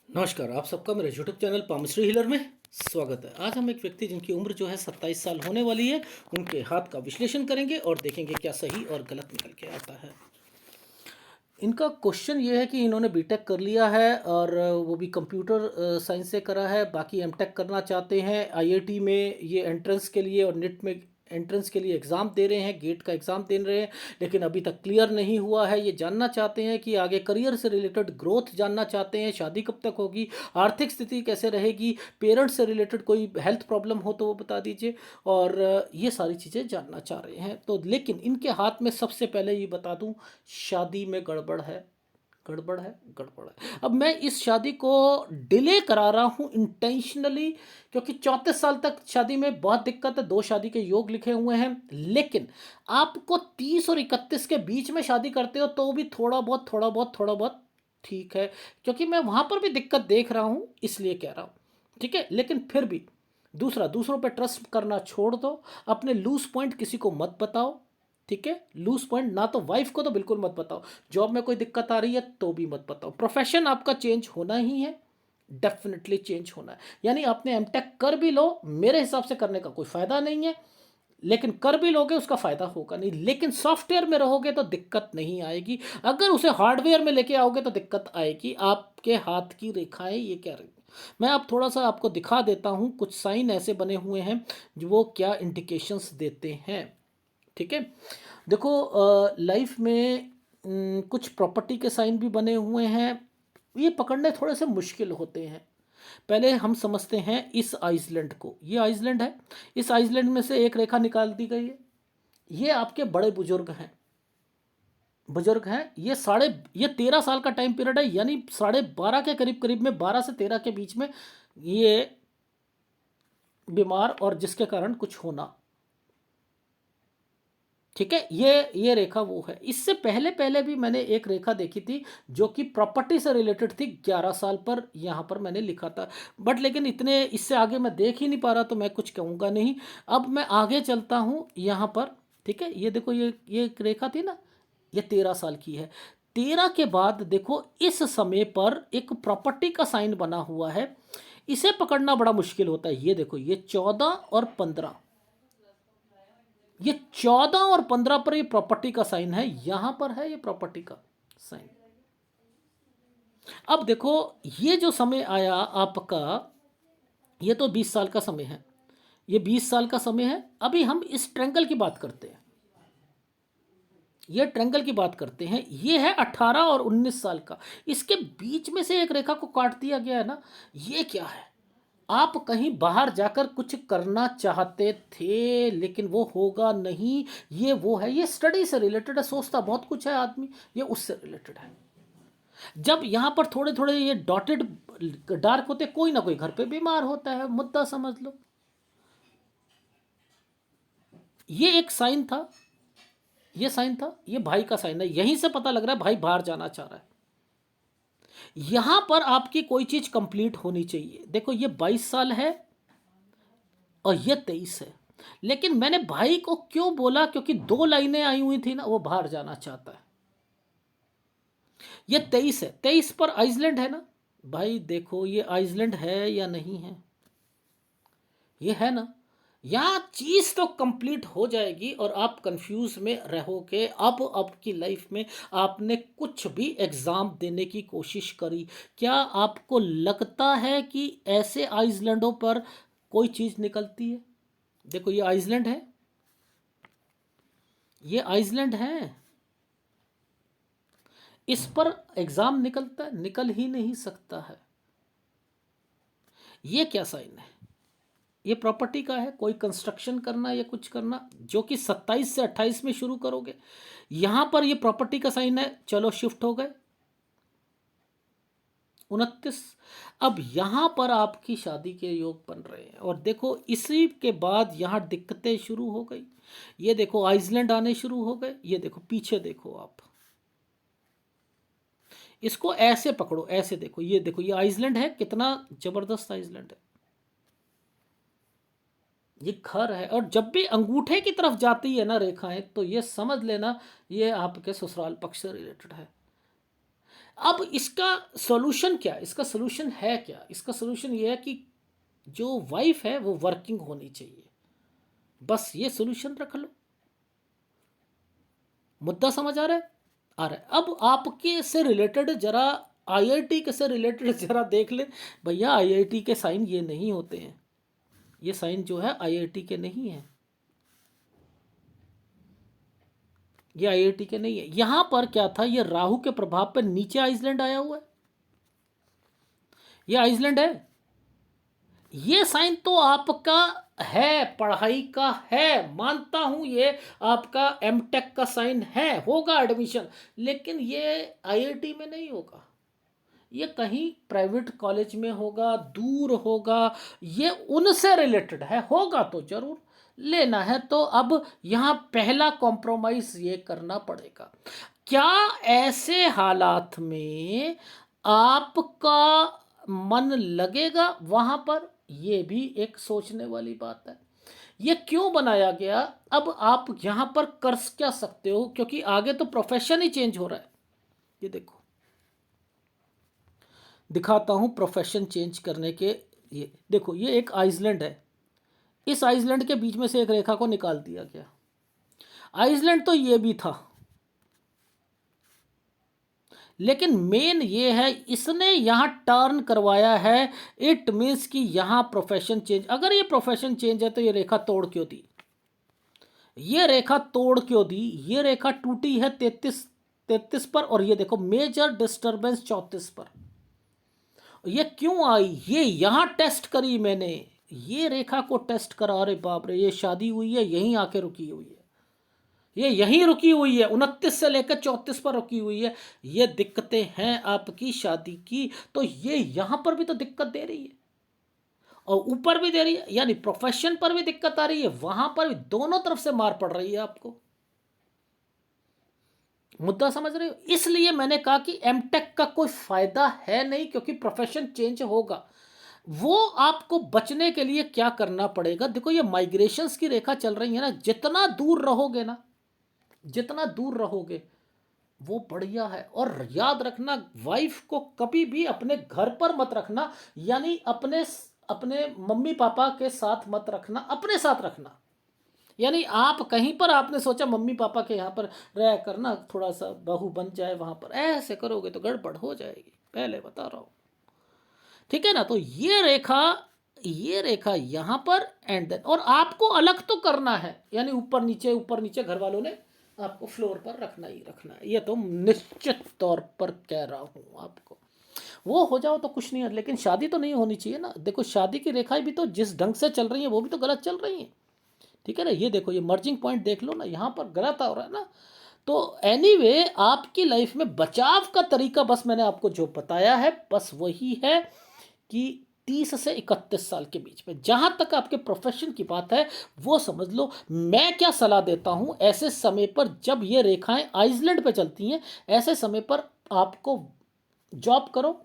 नमस्कार, आप सबका मेरे यूट्यूब चैनल पामश्री हीलर में स्वागत है। आज हम एक व्यक्ति जिनकी उम्र जो है 27 साल होने वाली है, उनके हाथ का विश्लेषण करेंगे और देखेंगे क्या सही और गलत निकल के आता है। इनका क्वेश्चन ये है कि इन्होंने बीटेक कर लिया है और वो भी कंप्यूटर साइंस से करा है, बाकी एमटेक करना चाहते हैं। आईआईटी में ये एंट्रेंस के लिए और नेट में एंट्रेंस के लिए एग्ज़ाम दे रहे हैं, गेट का एग्ज़ाम दे रहे हैं, लेकिन अभी तक क्लियर नहीं हुआ है। ये जानना चाहते हैं कि आगे करियर से रिलेटेड ग्रोथ जानना चाहते हैं, शादी कब तक होगी, आर्थिक स्थिति कैसे रहेगी, पेरेंट्स से रिलेटेड कोई हेल्थ प्रॉब्लम हो तो वो बता दीजिए, और ये सारी चीज़ें जानना चाह रहे हैं। तो लेकिन इनके हाथ में सबसे पहले ये बता दूं, शादी में गड़बड़ है, गड़बड़ है, गड़बड़ है। अब मैं इस शादी को डिले करा रहा हूँ इंटेंशनली, क्योंकि 34 साल तक शादी में बहुत दिक्कत है। दो शादी के योग लिखे हुए हैं, लेकिन आपको 30 और 31 के बीच में शादी करते हो तो भी थोड़ा बहुत ठीक है, क्योंकि मैं वहाँ पर भी दिक्कत देख रहा हूँ, इसलिए कह रहा हूँ। ठीक है, लेकिन फिर भी दूसरों पे ट्रस्ट करना छोड़ दो। अपने लूज पॉइंट किसी को मत बताओ। ठीक है, लूज पॉइंट ना तो वाइफ को तो बिल्कुल मत बताओ। जॉब में कोई दिक्कत आ रही है तो भी मत बताओ। प्रोफेशन आपका चेंज होना ही है, डेफिनेटली चेंज होना है। यानी आपने एमटेक कर भी लो, मेरे हिसाब से करने का कोई फायदा नहीं है, लेकिन कर भी लोगे उसका फायदा होगा नहीं। लेकिन सॉफ्टवेयर में रहोगे तो दिक्कत नहीं आएगी, अगर उसे हार्डवेयर में लेके आओगे तो दिक्कत आएगी। आपके हाथ की रेखाएं ये कह रही हैं। मैं अब थोड़ा सा आपको दिखा देता हूं, कुछ साइन ऐसे बने हुए हैं जो वो क्या इंडिकेशंस देते हैं। ठीक है, देखो लाइफ में कुछ प्रॉपर्टी के साइन भी बने हुए हैं। ये पकड़ने थोड़े से मुश्किल होते हैं। पहले हम समझते हैं इस आइसलैंड को। ये आइसलैंड है, इस आइसलैंड में से एक रेखा निकाल दी गई है। ये आपके बड़े बुजुर्ग हैं, बुजुर्ग हैं। ये 13 साल का टाइम पीरियड है, यानी 12.5 के करीब करीब में, 12 से 13 के बीच में ये बीमार और जिसके कारण कुछ होना। ठीक है, ये रेखा वो है। इससे पहले पहले भी मैंने एक रेखा देखी थी जो कि प्रॉपर्टी से रिलेटेड थी, 11 साल पर यहाँ पर मैंने लिखा था। बट लेकिन इतने इससे आगे मैं देख ही नहीं पा रहा, तो मैं कुछ कहूँगा नहीं। अब मैं आगे चलता हूँ यहाँ पर। ठीक है, ये देखो, ये एक रेखा थी ना, ये 13 साल की है। 13 के बाद देखो इस समय पर एक प्रॉपर्टी का साइन बना हुआ है, इसे पकड़ना बड़ा मुश्किल होता है। ये देखो, ये 14 और 15, ये 14 और 15 पर ये प्रॉपर्टी का साइन है, यहां पर है ये प्रॉपर्टी का साइन। अब देखो, ये जो समय आया आपका, ये तो 20 साल का समय है, ये 20 साल का समय है। अभी हम इस ट्रेंगल की बात करते हैं, ये ट्रेंगल की बात करते हैं। ये है 18 और 19 साल का, इसके बीच में से एक रेखा को काट दिया गया है ना। ये क्या है? आप कहीं बाहर जाकर कुछ करना चाहते थे, लेकिन वो होगा नहीं। ये वो है, ये स्टडी से रिलेटेड है, सोचता बहुत कुछ है आदमी, ये उससे रिलेटेड है। जब यहाँ पर थोड़े थोड़े ये डॉटेड डार्क होते, कोई ना कोई घर पे बीमार होता है, मुद्दा समझ लो। ये एक साइन था, ये साइन था, ये भाई का साइन है। यहीं से पता लग रहा है भाई बाहर जाना चाह रहा है। यहां पर आपकी कोई चीज कंप्लीट होनी चाहिए। देखो, ये 22 साल है और ये 23 है। लेकिन मैंने भाई को क्यों बोला, क्योंकि दो लाइनें आई हुई थी ना, वो बाहर जाना चाहता है। ये 23 है, 23 पर आइसलैंड है ना। भाई देखो, ये आइसलैंड है या नहीं है? ये है ना। यहाँ चीज तो कंप्लीट हो जाएगी और आप कंफ्यूज में रहोगे। अब की लाइफ में आपने कुछ भी एग्जाम देने की कोशिश करी, क्या आपको लगता है कि ऐसे आइसलैंडों पर कोई चीज निकलती है? देखो, ये आइसलैंड है, ये आइसलैंड है, इस पर एग्जाम निकलता है? निकल ही नहीं सकता है। ये क्या साइन है? ये प्रॉपर्टी का है, कोई कंस्ट्रक्शन करना या कुछ करना, जो कि 27 से 28 में शुरू करोगे। यहां पर ये प्रॉपर्टी का साइन है, चलो शिफ्ट हो गए 29। अब यहां पर आपकी शादी के योग बन रहे हैं, और देखो इसी के बाद यहां दिक्कतें शुरू हो गई। ये देखो आइसलैंड आने शुरू हो गए, ये देखो पीछे देखो आप, इसको ऐसे पकड़ो, ऐसे देखो, ये देखो, ये आइसलैंड है, कितना जबरदस्त आइसलैंड है। ये घर है, और जब भी अंगूठे की तरफ जाती है ना रेखाएं, तो ये समझ लेना ये आपके ससुराल पक्ष से रिलेटेड है। अब इसका सॉल्यूशन क्या है? इसका सॉल्यूशन है क्या? इसका सॉल्यूशन ये है कि जो वाइफ है वो वर्किंग होनी चाहिए, बस ये सॉल्यूशन रख लो। मुद्दा समझ आ रहा है? आ रहा है। अब आपके से रिलेटेड जरा आईआईटी के से रिलेटेड जरा देख ले भैया, आईआईटी के साइन ये नहीं होते हैं, ये साइन जो है आईआईटी के नहीं है, ये आईआईटी के नहीं है। यहां पर क्या था, ये राहु के प्रभाव पर नीचे आइसलैंड आया हुआ है, ये आइसलैंड है। ये साइन तो आपका है, पढ़ाई का है, मानता हूं, ये आपका एमटेक का साइन है, होगा एडमिशन, लेकिन ये आईआईटी में नहीं होगा, ये कहीं प्राइवेट कॉलेज में होगा, दूर होगा, ये उनसे रिलेटेड है, होगा तो जरूर लेना है। तो अब यहाँ पहला कॉम्प्रोमाइज ये करना पड़ेगा। क्या ऐसे हालात में आपका मन लगेगा वहां पर? ये भी एक सोचने वाली बात है। ये क्यों बनाया गया? अब आप यहां पर कर क्या सकते हो, क्योंकि आगे तो प्रोफेशन ही चेंज हो रहा है। ये देखो, दिखाता हूं प्रोफेशन चेंज करने के। ये देखो, ये एक आइसलैंड है, इस आइसलैंड के बीच में से एक रेखा को निकाल दिया गया। आइसलैंड तो ये भी था, लेकिन मेन ये है इसने यहां टर्न करवाया है। इट मीन्स कि यहां प्रोफेशन चेंज। अगर ये प्रोफेशन चेंज है तो ये रेखा तोड़ क्यों दी? ये रेखा तोड़ क्यों दी? ये रेखा टूटी है 33 पर, और ये देखो मेजर डिस्टरबेंस 34 पर। ये क्यों आई? ये यहां टेस्ट करी मैंने, ये रेखा को टेस्ट करा। अरे बाप रे, ये शादी हुई है यहीं आके रुकी हुई है, ये यहीं रुकी हुई है, 29 से लेकर 34 पर रुकी हुई है। ये दिक्कतें हैं आपकी शादी की, तो ये यहां पर भी तो दिक्कत दे रही है और ऊपर भी दे रही है, यानी प्रोफेशन पर भी दिक्कत आ रही है, वहां पर भी, दोनों तरफ से मार पड़ रही है आपको। मुद्दा समझ रहे हो? इसलिए मैंने कहा कि एमटेक का कोई फायदा है नहीं, क्योंकि प्रोफेशन चेंज होगा। वो आपको बचने के लिए क्या करना पड़ेगा? देखो, ये माइग्रेशंस की रेखा चल रही है ना, जितना दूर रहोगे ना, जितना दूर रहोगे वो बढ़िया है। और याद रखना, वाइफ को कभी भी अपने घर पर मत रखना, यानी अपने अपने मम्मी पापा के साथ मत रखना, अपने साथ रखना। यानी आप कहीं पर आपने सोचा मम्मी पापा के यहाँ पर रह करना, थोड़ा सा बहू बन जाए वहाँ पर, ऐसे करोगे तो गड़बड़ हो जाएगी, पहले बता रहा हूँ। ठीक है ना? तो ये रेखा यहाँ पर एंड देन, और आपको अलग तो करना है, यानी ऊपर नीचे घर वालों ने आपको फ्लोर पर रखना ही रखना है, ये तो निश्चित तौर पर कह रहा हूँ आपको। वो हो जाओ तो कुछ नहीं है, लेकिन शादी तो नहीं होनी चाहिए ना। देखो, शादी की रेखाएं भी तो जिस ढंग से चल रही है वो भी तो गलत चल रही है। ठीक है ना? ये देखो, ये मर्जिंग पॉइंट देख लो ना, यहाँ पर गलत हो रहा है ना। तो एनीवे, आपकी लाइफ में बचाव का तरीका बस मैंने आपको जो बताया है, बस वही है कि 30 से 31 साल के बीच में, जहां तक आपके प्रोफेशन की बात है वो समझ लो। मैं क्या सलाह देता हूं, ऐसे समय पर जब ये रेखाएं आइसलैंड पे चलती हैं, ऐसे समय पर आपको जॉब करो,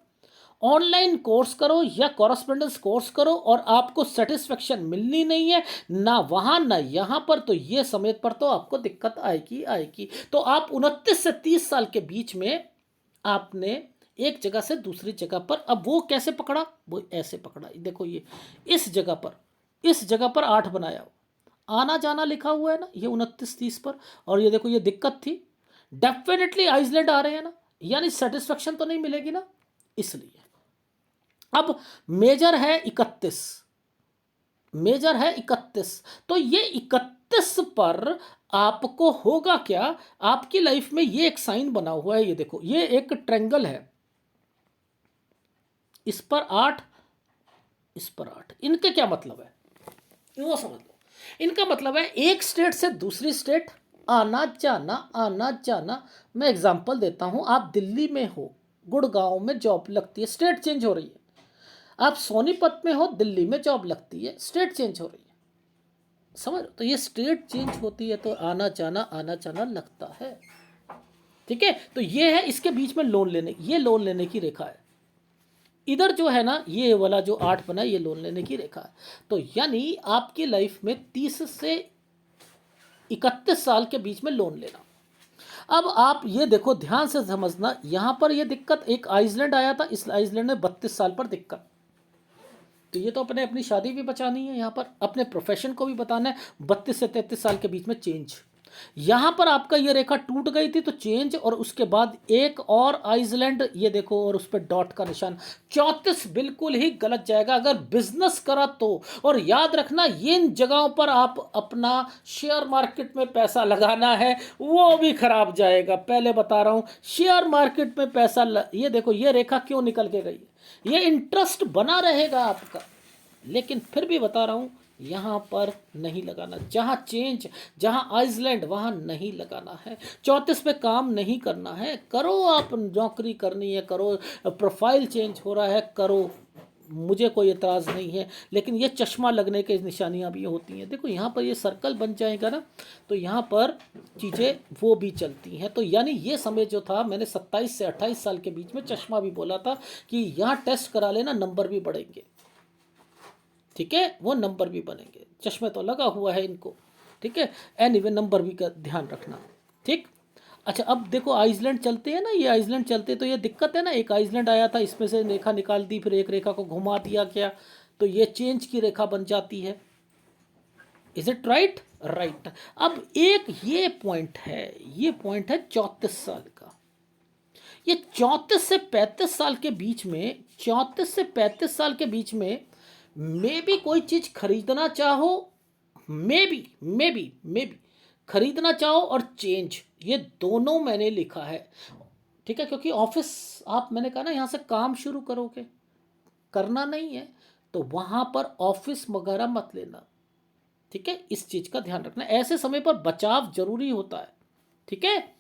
ऑनलाइन कोर्स करो या कॉरस्पॉन्डेंस कोर्स करो, और आपको सेटिस्फेक्शन मिलनी नहीं है ना वहाँ ना यहाँ पर, तो ये समय पर तो आपको दिक्कत आएगी आएगी। तो आप 29 से 30 साल के बीच में आपने एक जगह से दूसरी जगह पर, अब वो कैसे पकड़ा? वो ऐसे पकड़ा, देखो ये इस जगह पर 8 बनाया, आना जाना लिखा हुआ है ना, ये 29-30 पर, और ये देखो ये दिक्कत थी। डेफिनेटली आइसलैंड आ रहे हैं ना, यानी सेटिस्फेक्शन तो नहीं मिलेगी ना, इसलिए। अब मेजर है 31, मेजर है 31, तो ये 31 पर आपको होगा क्या? आपकी लाइफ में ये एक साइन बना हुआ है, ये देखो, ये एक ट्रायंगल है, इस पर 8, इस पर 8, इनके क्या मतलब है वो समझ लो। इनका मतलब है एक स्टेट से दूसरी स्टेट आना जाना, आना जाना। मैं एग्जांपल देता हूं, आप दिल्ली में हो, गुड़गांव में जॉब लगती है, स्टेट चेंज हो रही है। आप सोनीपत में हो, दिल्ली में जॉब लगती है, स्टेट चेंज हो रही है, समझ? तो ये स्टेट चेंज होती है तो आना जाना लगता है। ठीक है? तो ये है इसके बीच में लोन लेने, ये लोन लेने की रेखा है। इधर जो है ना, ये वाला जो 8 बना, ये लोन लेने की रेखा है। तो यानी आपकी लाइफ में 30 से 31 साल के बीच में लोन लेना। अब आप ये देखो, ध्यान से समझना, यहाँ पर ये दिक्कत, एक आइसलैंड आया था, इस आइसलैंड में 32 साल पर दिक्कत। तो ये तो अपने अपनी शादी भी बचानी है, यहाँ पर अपने प्रोफेशन को भी बताना है, 32 से 33 साल के बीच में चेंज। यहाँ पर आपका ये रेखा टूट गई थी तो चेंज, और उसके बाद एक और आइसलैंड, ये देखो, और उस पर डॉट का निशान। 34 बिल्कुल ही गलत जाएगा अगर बिजनेस करा तो। और याद रखना, इन जगहों पर आप अपना शेयर मार्केट में पैसा लगाना है, वो भी खराब जाएगा। पहले बता रहा हूँ, शेयर मार्केट में पैसा ये देखो, ये रेखा क्यों निकल के गई, ये इंटरेस्ट बना रहेगा आपका, लेकिन फिर भी बता रहा हूँ, यहाँ पर नहीं लगाना। जहाँ चेंज, जहाँ आइसलैंड, वहाँ नहीं लगाना है। 34 पे काम नहीं करना है। करो, आप नौकरी करनी है करो, प्रोफाइल चेंज हो रहा है करो, मुझे कोई एतराज़ नहीं है। लेकिन ये चश्मा लगने के निशानियाँ भी होती हैं। देखो यहाँ पर ये सर्कल बन जाएगा ना, तो यहाँ पर चीज़ें वो भी चलती हैं। तो यानी ये समय जो था, मैंने 27 से 28 साल के बीच में चश्मा भी बोला था कि यहाँ टेस्ट करा लेना, नंबर भी बढ़ेंगे। ठीक है, वो नंबर भी बनेंगे, चश्मे तो लगा हुआ है इनको। ठीक है, एनीवे नंबर भी का ध्यान रखना। ठीक। अच्छा, अब देखो आइसलैंड चलते हैं ना, ये आइसलैंड चलते तो ये दिक्कत है ना, एक आइसलैंड आया था, इसमें से रेखा निकाल दी, फिर एक रेखा को घुमा दिया गया, तो ये चेंज की रेखा बन जाती है। Is it right? राइट। अब एक ये पॉइंट है, ये पॉइंट है 34 साल का। ये 34 से 35 साल के बीच में, 34 से 35 साल के बीच में मे भी कोई चीज़ खरीदना चाहो, मे बी खरीदना चाहो और चेंज, ये दोनों मैंने लिखा है। ठीक है, क्योंकि ऑफिस, आप, मैंने कहा ना, यहाँ से काम शुरू करोगे, करना नहीं है तो वहाँ पर ऑफिस वगैरह मत लेना। ठीक है, इस चीज़ का ध्यान रखना, ऐसे समय पर बचाव जरूरी होता है। ठीक है,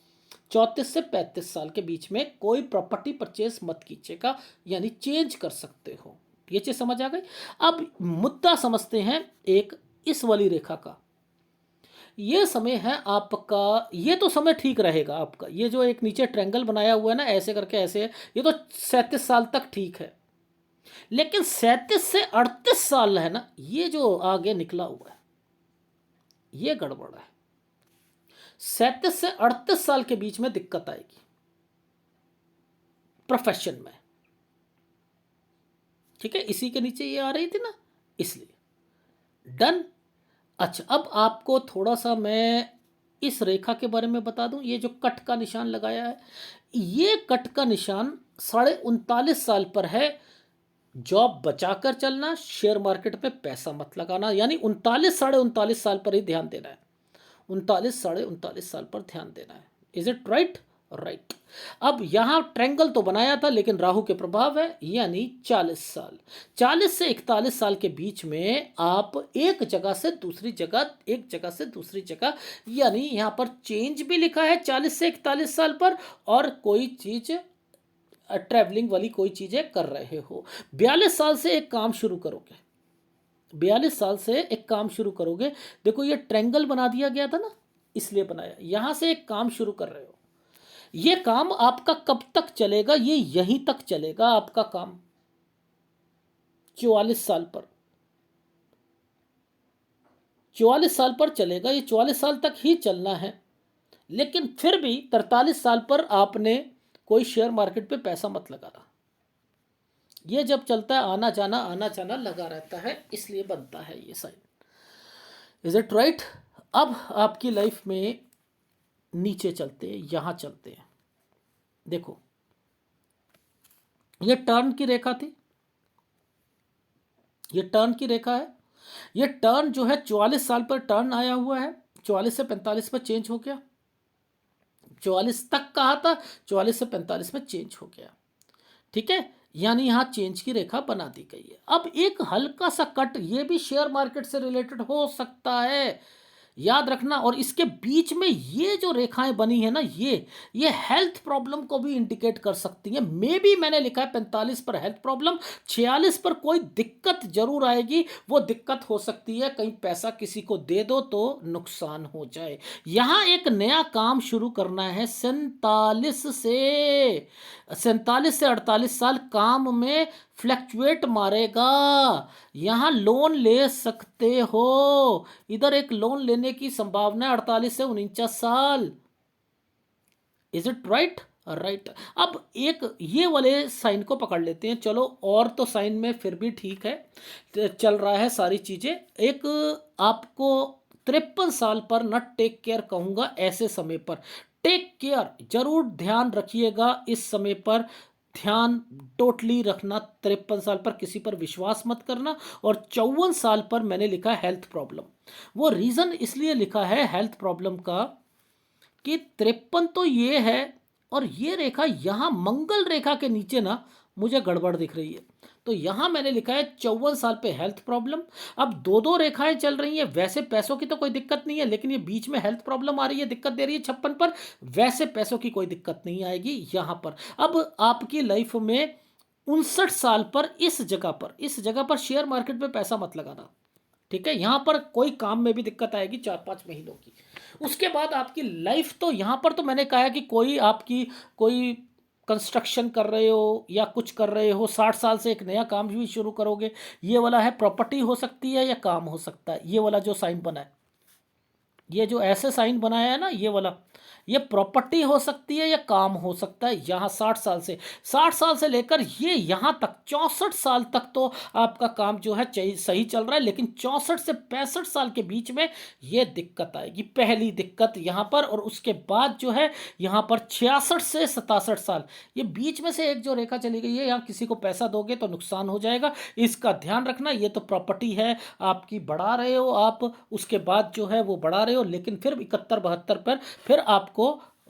34 से 35 साल के बीच में कोई प्रॉपर्टी परचेस मत कीजिएगा, यानी चेंज कर सकते हो। ये चीज़ समझ आ गई। अब मुद्दा समझते हैं एक इस वाली रेखा का। ये समय है आपका, ये तो समय ठीक रहेगा आपका, ये जो एक नीचे ट्रायंगल बनाया हुआ है ना, ऐसे करके ऐसे, ये तो 37 साल तक ठीक है। लेकिन 37 से 38 साल है ना, ये जो आगे निकला हुआ है, ये गड़बड़ है। 37 से 38 साल के बीच में दिक्कत आएगी प्रोफेशन में। ठीक है, इसी के नीचे ये आ रही थी ना, इसलिए डन। अच्छा, अब आपको थोड़ा सा मैं इस रेखा के बारे में बता दूं। ये जो कट का निशान लगाया है, ये कट का निशान 39.5 साल पर है। जॉब बचाकर चलना, शेयर मार्केट में पैसा मत लगाना, यानी 39 साल पर ही ध्यान देना है। 39 साल पर ध्यान देना है। Is it right? राइट। अब यहाँ ट्रायंगल तो बनाया था, लेकिन राहु के प्रभाव है, यानी 40 साल, 40 से 41 साल के बीच में आप एक जगह से दूसरी जगह, एक जगह से दूसरी जगह, यानी यहाँ पर चेंज भी लिखा है 40 से 41 साल पर, और कोई चीज़ ट्रैवलिंग वाली कोई चीज़ें कर रहे हो। 42 साल से एक काम शुरू करोगे, 42 साल से एक काम शुरू करोगे। देखो ये ट्रायंगल बना दिया गया था ना, इसलिए बनाया। यहाँ से एक काम शुरू कर रहे हो, ये काम आपका कब तक चलेगा? ये यहीं तक चलेगा आपका काम, 44 साल पर, 44 साल पर चलेगा, ये 44 साल तक ही चलना है। लेकिन फिर भी 43 साल पर आपने कोई शेयर मार्केट पे पैसा मत लगाना। ये जब चलता है, आना जाना लगा रहता है, इसलिए बनता है ये साइन। Is it right? अब आपकी लाइफ में नीचे चलते हैं, यहाँ चलते हैं। देखो ये टर्न की रेखा थी, ये टर्न की रेखा है। ये टर्न जो है 44 साल पर टर्न आया हुआ है, 44 से 45 पर चेंज हो गया। 44 तक कहा था, 44 से 45 में चेंज हो गया। ठीक है, यानी यहाँ चेंज की रेखा बना दी गई है। अब एक हल्का सा कट, ये भी शेयर मार्केट से रिलेटेड हो सकता है, याद रखना। और इसके बीच में ये जो रेखाएं बनी है ना, ये हेल्थ प्रॉब्लम को भी इंडिकेट कर सकती हैं। मे भी मैंने लिखा है 45 पर हेल्थ प्रॉब्लम, 46 पर कोई दिक्कत जरूर आएगी। वो दिक्कत हो सकती है कहीं पैसा किसी को दे दो तो नुकसान हो जाए। यहाँ एक नया काम शुरू करना है। 47 से 48 साल काम में फ्लैक्चुएट मारेगा। यहाँ लोन ले सकते हो, इधर एक लोन लेने की संभावना है 48 से 49 साल। Is it right? राइट। अब एक ये वाले साइन को पकड़ लेते हैं, चलो और तो साइन में फिर भी ठीक है, चल रहा है सारी चीजें। एक आपको 53 साल पर न टेक केयर कहूंगा, ऐसे समय पर टेक केयर जरूर ध्यान रखिएगा। इस समय पर ध्यान टोटली रखना, 53 साल पर किसी पर विश्वास मत करना। और 54 साल पर मैंने लिखा हेल्थ प्रॉब्लम। वो रीजन इसलिए लिखा है हेल्थ प्रॉब्लम का कि 53 तो ये है, और ये रेखा यहाँ मंगल रेखा के नीचे ना मुझे गड़बड़ दिख रही है। तो यहाँ मैंने लिखा है 54 साल पे हेल्थ प्रॉब्लम। अब दो दो रेखाएं चल रही हैं, वैसे पैसों की तो कोई दिक्कत नहीं है, लेकिन ये बीच में हेल्थ प्रॉब्लम आ रही है, दिक्कत दे रही है 56 पर। वैसे पैसों की कोई दिक्कत नहीं आएगी यहाँ पर। अब आपकी लाइफ में 59 साल पर इस जगह पर शेयर मार्केट में पैसा मत लगाना, ठीक है? यहाँ पर कोई काम में भी दिक्कत आएगी 4-5 महीनों की। उसके बाद आपकी लाइफ तो यहाँ पर तो मैंने कहा है कि कोई कंस्ट्रक्शन कर रहे हो या कुछ कर रहे हो, 60 साल से एक नया काम भी शुरू करोगे। ये वाला है प्रॉपर्टी हो सकती है या काम हो सकता है। ये वाला जो साइन बना है, ये जो ऐसे साइन बनाया है ना, ये वाला, ये प्रॉपर्टी हो सकती है या काम हो सकता है। यहाँ 60 साल से लेकर ये यहाँ तक 64 साल तक तो आपका काम जो है सही चल रहा है, लेकिन 64 से 65 साल के बीच में ये दिक्कत आएगी, पहली दिक्कत यहाँ पर। और उसके बाद जो है यहाँ पर 66 से 67 साल, ये बीच में से एक जो रेखा चली गई है, यहाँ किसी को पैसा दोगे तो नुकसान हो जाएगा, इसका ध्यान रखना। ये तो प्रॉपर्टी है आपकी, बढ़ा रहे हो आप, उसके बाद जो है वो बढ़ा रहे हो, लेकिन फिर 71-72 पर फिर आपको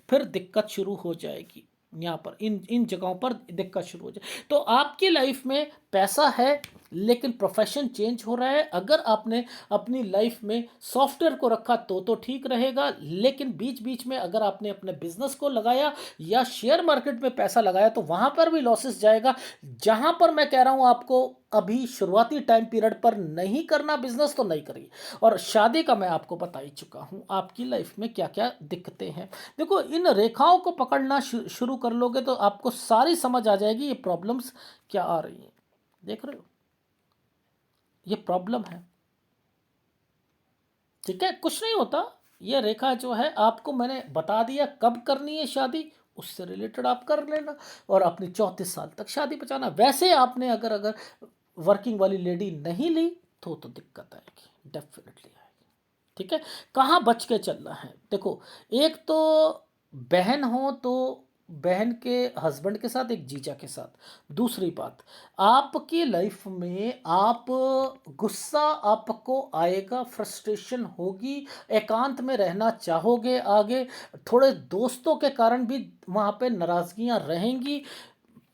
फिर दिक्कत शुरू हो जाएगी। यहाँ पर इन इन जगहों पर दिक्कत शुरू हो जाए। तो आपकी लाइफ में पैसा है, लेकिन प्रोफेशन चेंज हो रहा है। अगर आपने अपनी लाइफ में सॉफ्टवेयर को रखा तो ठीक रहेगा, लेकिन बीच बीच में अगर आपने अपने बिजनेस को लगाया या शेयर मार्केट में पैसा लगाया तो वहाँ पर भी लॉसेस जाएगा। जहाँ पर मैं कह रहा हूँ आपको अभी शुरुआती टाइम पीरियड पर नहीं करना बिजनेस, तो नहीं करिए। और शादी का मैं आपको बता ही चुका हूँ आपकी लाइफ में क्या क्या दिक्कतें हैं। देखो, इन रेखाओं को पकड़ना शुरू कर लोगे तो आपको सारी समझ आ जाएगी ये प्रॉब्लम्स क्या आ रही हैं। देख रहे हो, ये प्रॉब्लम है, ठीक है? कुछ नहीं होता। ये रेखा जो है आपको मैंने बता दिया कब करनी है शादी, उससे रिलेटेड आप कर लेना और अपनी 34 साल तक शादी बचाना। वैसे आपने अगर वर्किंग वाली लेडी नहीं ली तो दिक्कत आएगी, डेफिनेटली आएगी, ठीक है? कहाँ बच के चलना है? देखो, एक तो बहन हो तो बहन के हस्बैंड के साथ, एक जीजा के साथ। दूसरी बात, आपकी लाइफ में आप गुस्सा आपको आएगा, फ्रस्ट्रेशन होगी, एकांत में रहना चाहोगे आगे, थोड़े दोस्तों के कारण भी वहाँ पे नाराज़गियाँ रहेंगी।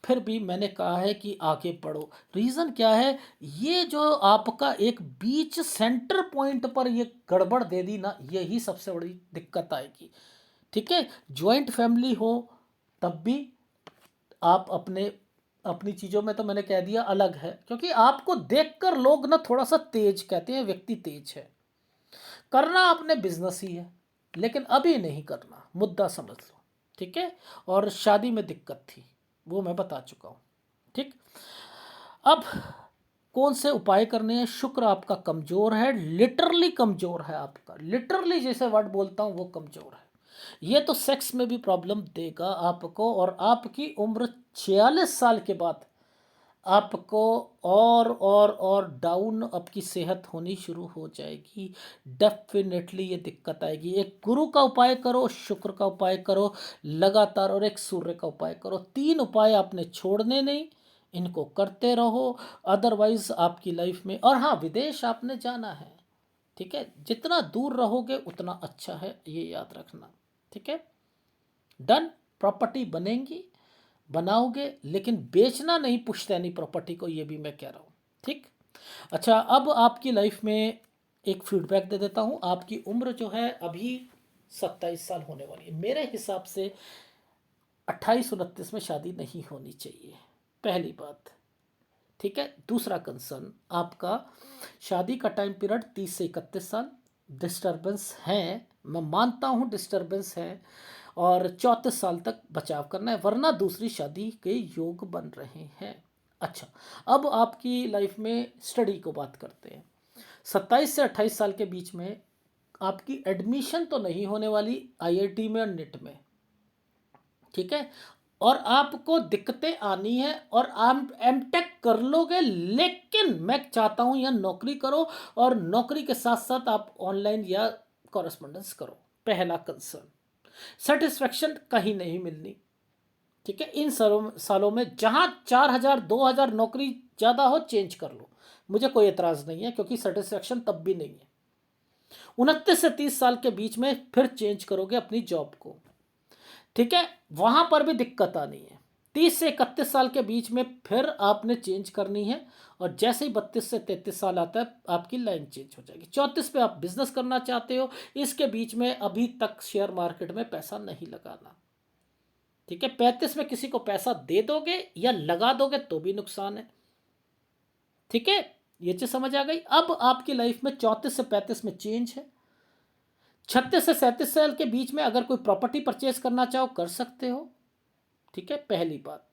फिर भी मैंने कहा है कि आगे बढ़ो। रीज़न क्या है? ये जो आपका एक बीच सेंटर पॉइंट पर ये गड़बड़ दे दी ना, यही सबसे बड़ी दिक्कत आएगी, ठीक है? जॉइंट फैमिली हो तब भी आप अपनी चीज़ों में तो मैंने कह दिया अलग है, क्योंकि आपको देखकर लोग ना थोड़ा सा तेज कहते हैं, व्यक्ति तेज है। करना आपने बिजनेस ही है, लेकिन अभी नहीं करना, मुद्दा समझ लो, ठीक है? और शादी में दिक्कत थी, वो मैं बता चुका हूँ, ठीक? अब कौन से उपाय करने हैं? शुक्र आपका कमज़ोर है, लिटरली कमज़ोर है आपका, लिटरली जैसे वर्ड बोलता हूँ वो कमज़ोर है। ये तो सेक्स में भी प्रॉब्लम देगा आपको, और आपकी उम्र 46 साल के बाद आपको और डाउन आपकी सेहत होनी शुरू हो जाएगी। डेफिनेटली ये दिक्कत आएगी। एक गुरु का उपाय करो, शुक्र का उपाय करो लगातार, और एक सूर्य का उपाय करो। 3 उपाय आपने छोड़ने नहीं, इनको करते रहो। अदरवाइज आपकी लाइफ में, और हाँ, विदेश आपने जाना है, ठीक है? जितना दूर रहोगे उतना अच्छा है, ये याद रखना, ठीक है? डन। प्रॉपर्टी बनेंगी, बनाओगे, लेकिन बेचना नहीं पुश्तैनी प्रॉपर्टी को, ये भी मैं कह रहा हूँ, ठीक? अच्छा, अब आपकी लाइफ में एक फीडबैक दे देता हूँ। आपकी उम्र जो है अभी 27 साल होने वाली है। मेरे हिसाब से 28-29 में शादी नहीं होनी चाहिए, पहली बात, ठीक है? दूसरा कंसर्न आपका, शादी का टाइम पीरियड 30 से 31 साल। डिस्टर्बेंस है, मैं मानता हूँ डिस्टर्बेंस है, और 34 साल तक बचाव करना है, वरना दूसरी शादी के योग बन रहे हैं। अच्छा, अब आपकी लाइफ में स्टडी को बात करते हैं। 27 से 28 साल के बीच में आपकी एडमिशन तो नहीं होने वाली आईआईटी में और नेट में, ठीक है। और आपको दिक्कतें आनी है और आप एमटेक कर लोगे, लेकिन मैं चाहता हूं यह नौकरी करो और नौकरी के साथ साथ आप ऑनलाइन या कॉरेस्पॉन्डेंस करो। पहला कंसर्न, सेटिस्फेक्शन कहीं नहीं मिलनी। ठीक है, इन सालों में जहां 4,000 2,000 नौकरी ज़्यादा हो, चेंज कर लो, मुझे कोई एतराज़ नहीं है, क्योंकि सेटिस्फेक्शन तब भी नहीं है। 29 से 30 साल के बीच में फिर चेंज करोगे अपनी जॉब को। ठीक है, वहां पर भी दिक्कत आनी है। 30 से 31 साल के बीच में फिर आपने चेंज करनी है, और जैसे ही 32 से 33 साल आता है आपकी लाइन चेंज हो जाएगी। 34 पे आप बिजनेस करना चाहते हो, इसके बीच में अभी तक शेयर मार्केट में पैसा नहीं लगाना। ठीक है, 35 में किसी को पैसा दे दोगे या लगा दोगे तो भी नुकसान है। ठीक है, ये चीज समझ आ गई। अब आपकी लाइफ में 34 से 35 में चेंज है। 36 से 37 साल के बीच में अगर कोई प्रॉपर्टी परचेज करना चाहो, कर सकते हो। ठीक है, पहली बात।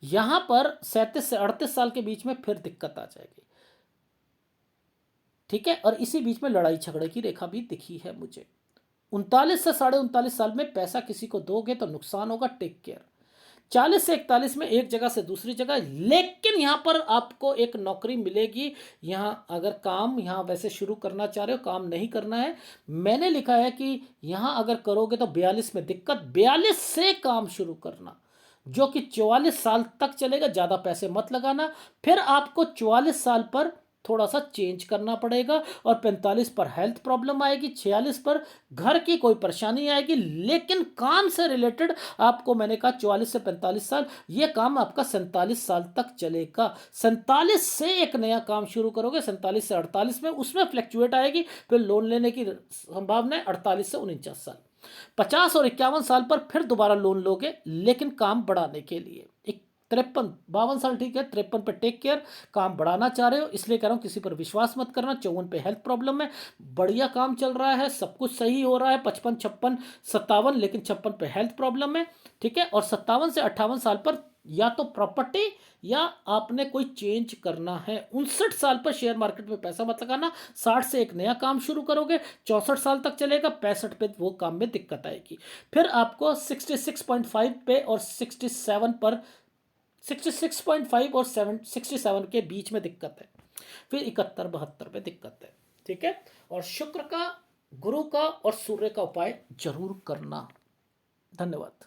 यहां पर 37 से 38 साल के बीच में फिर दिक्कत आ जाएगी। ठीक है, और इसी बीच में लड़ाई झगड़े की रेखा भी दिखी है मुझे। 39 से 39.5 साल में पैसा किसी को दोगे तो नुकसान होगा, टेक केयर। 40 से 41 में एक जगह से दूसरी जगह, लेकिन यहां पर आपको एक नौकरी मिलेगी। यहां अगर काम यहां वैसे शुरू करना चाह रहे हो, काम नहीं करना है, मैंने लिखा है कि यहां अगर करोगे तो 42 में दिक्कत, 42 से काम शुरू करना जो कि 44 साल तक चलेगा। ज़्यादा पैसे मत लगाना, फिर आपको 44 साल पर थोड़ा सा चेंज करना पड़ेगा, और 45 पर हेल्थ प्रॉब्लम आएगी, 46 पर घर की कोई परेशानी आएगी, लेकिन काम से रिलेटेड आपको मैंने कहा 44 से 45 साल, ये काम आपका 47 साल तक चलेगा। 47 से एक नया काम शुरू करोगे, 47 से 48 में उसमें फ्लैक्चुएट आएगी, फिर लोन लेने की संभावना है 48 से 49 साल। 50 और 51 साल पर फिर दोबारा लोन लोगे, लेकिन काम बढ़ाने के लिए। एक 53 52 साल ठीक है, 53 पे टेक केयर, काम बढ़ाना चाह रहे हो, इसलिए कह रहा हूँ किसी पर विश्वास मत करना। 54 पे हेल्थ प्रॉब्लम है, बढ़िया काम चल रहा है, सब कुछ सही हो रहा है, 55 56 57, लेकिन 56 पे हेल्थ प्रॉब्लम है। ठीक है, और 57 से 58 साल पर या तो प्रॉपर्टी या आपने कोई चेंज करना है। 59 साल पर शेयर मार्केट में पैसा मत लगाना, 60 से एक नया काम शुरू करोगे, 64 साल तक चलेगा, 65 पे वो काम में दिक्कत आएगी। फिर आपको 66.5 पे और 67 पर, 66.5 और 67 के बीच में दिक्कत है। फिर 71 72 पे दिक्कत है। ठीक है, और शुक्र का, गुरु का और सूर्य का उपाय जरूर करना। धन्यवाद।